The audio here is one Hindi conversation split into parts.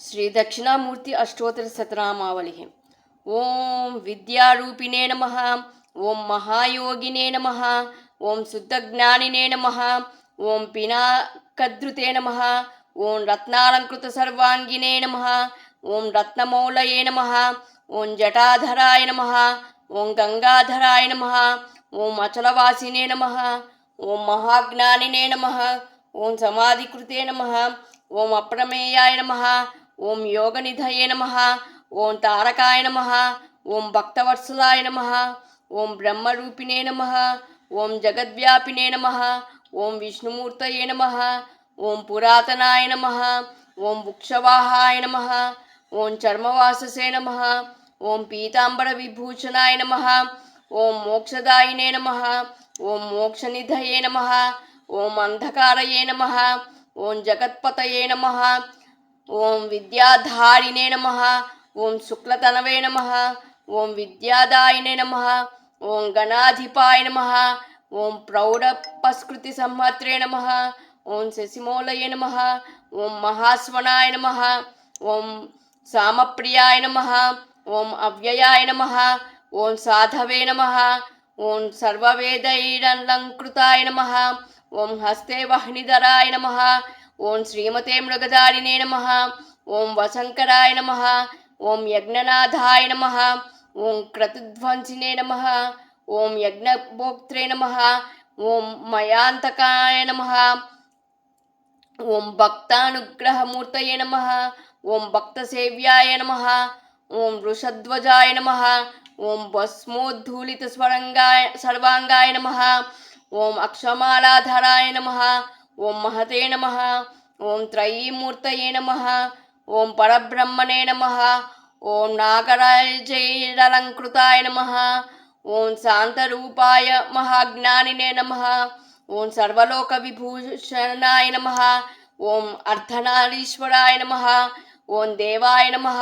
श्री दक्षिणामूर्ति अष्टोत्तर शतनामावली। ओं विद्यारूपिणे नमः। ओं महायोगिने नमः। ओं शुद्धज्ञानिने नमः। ओं पिनाकधृते नमः। ओं रत्नालंकृत सर्वांगिने नमः। ओं रत्नमौलये नमः। ओं जटाधराय नमः। ओं गंगाधराय नमः। ओं अचलवासिने नमः। ओं महाज्ञानिने नमः। ओं समाधिकृते नमः। ओं अप्रमेयाय नमः। ओं योगनिधये नमः। ओं तारकाय नमः। ओं भक्तवत्सलाय नमः। ओं ब्रह्मरूपिणे नमः। ओं जगद्व्यापिने नमः। ओं विष्णुमूर्तये नमः। ओं पुरातनाय नमः। ओं वृक्षवाहाय नमः। ओं चर्मवाससे नमः। ओं पीताम्बरविभूषणाय नमः। ओं मोक्षदायिने नमः। ओं मोक्षनिधये नमः। ओं अंधकारये नमः। ओं जगत्पतये नमः। ओं विद्याधारिणे नमः। ओं शुक्लतनवे नमः। ओं विद्यादायिने नमः। ओं गणाधिपाय नमः। ओं प्रौढपस्कृति संहत्रे नमः। ओं शशिमौलये नमः। ओं महास्वनाय नमः। ओं सामप्रियाय नमः। ओं अव्ययाय नमः। ओं साधवे नमः। ओं सर्ववेदैरलंकृताय नमः। ओं हस्ते वह्निधराय नमः। ओं श्रीमते मृगधारिणे नमः। ओं वशंकराय नमः। ओं यज्ञनाथाय नमः। ओं क्रतुध्वंसिने नमः। ओं यज्ञभोक्त्रे नमः। ओं मयांतकाय नमः। ओं भक्तानुग्रहमूर्तये नमः। ओं भक्तसेव्याय नमः। ओं वृषध्वजाय नमः। ओं भस्मोद्धूलितस्वरंगाय सर्वांगाय नमः। ओं अक्षमालाधराय नमः। ओं महते नमः। ओं त्रयीमूर्तये नमः। ओं परब्रह्मणे नमः। ओं नागराजैरलंकृताय नमः। ओं शांतरूपाय महाज्ञानिने नमः। ओं सर्वलोकविभूषणाय नमः। ओं अर्धनारीश्वराय नमः। ओं देवाय नमः।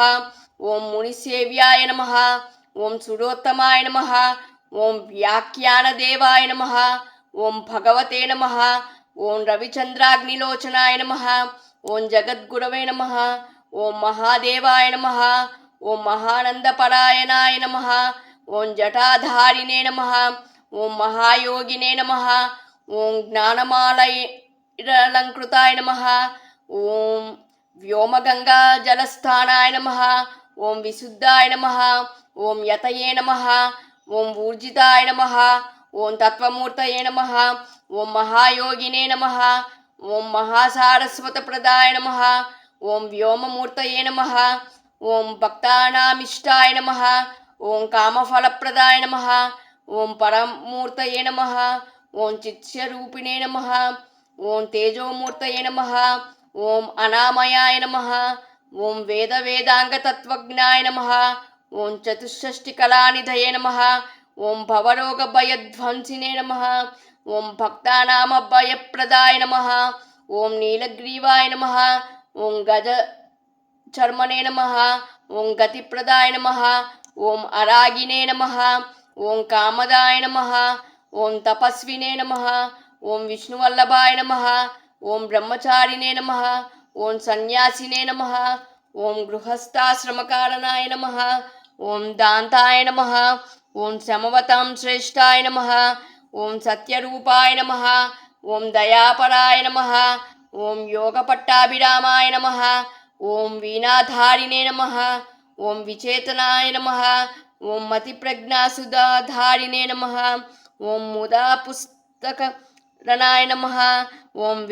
ओं मुनिसेव्याय नमः। ओं सुरोत्तमाय नमः। ओं व्याख्यानदेवाय नमः। ओं भगवते नमः। ओं रविचंद्राग्निलोचनाय नमः। ओं जगद्गुरवे नमः। ओं महादेवाय नमः। ओं महानंदपरायणाय नमः। ओं जटाधारिणे नमः। ओं महायोगिने नमः। ओं ज्ञानमालैरलंकृताय नमः। ओं व्योमगंगा जलस्थानाय नमः। ओं विशुद्धाय नमः। ओं यतये नमः। ओं ऊर्जिताय नमः। ओं तत्वमूर्तये नमः। ओं महायोगिने नमः। ओं महासारस्वतप्रदाय नमः। ओं व्योममूर्तये नमः। ओं भक्तानामिष्टाय नमः। ओं कामफलप्रदाय नमः। ओं परमूर्तये नमः। ओं चित्स्वरूपिणे नमः। ओं तेजोमूर्तये नमः। ओं अनामयाय नमः। ओं वेदांगतत्वज्ञाय नमः। ओं चतुष्षष्टिकलानिधये नमः। ओं भवरोगभयध्वंसिने नमः। ओं भक्तानामभयप्रदाय नमः। ओं नीलग्रीवाय नमः। ओं गजचर्मणे नमः। ओं गतिप्रदाय नमः। ओं अरागिने नमः। ओं कामदाय नमः। ओं तपस्विने नमः। ओं विष्णुवल्लभाय नमः। ओं ब्रह्मचारिणे नमः। ओं सन्यासिने नमः। ओं गृहस्थाश्रमकारणाय नमः। ओं दान्ताय नमः। ओं समवतां श्रेष्ठाय नमः। ओं सत्यरूपाय नमः। ओं दयापराय नमः। ओं योगपट्टाभिरामाय नमः। ओं वीणाधारिणे नमः। ओं विचेतनाय नमः। ओं मतिप्रज्ञासुधाधारिणे नमः। ओं मुदापुस्तकरणाय नमः। ओं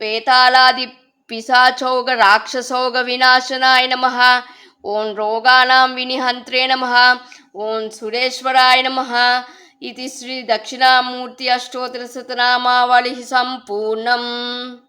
वेतालादिपिशाचौग राक्षसौग विनाशनाय नमः। ओं रोगाणां विनिहन्त्रे नमः। ओं सुरेश्वराय नमः। इति श्री दक्षिणामूर्ति अष्टोत्तर शतनामावलिः सम्पूर्णम्।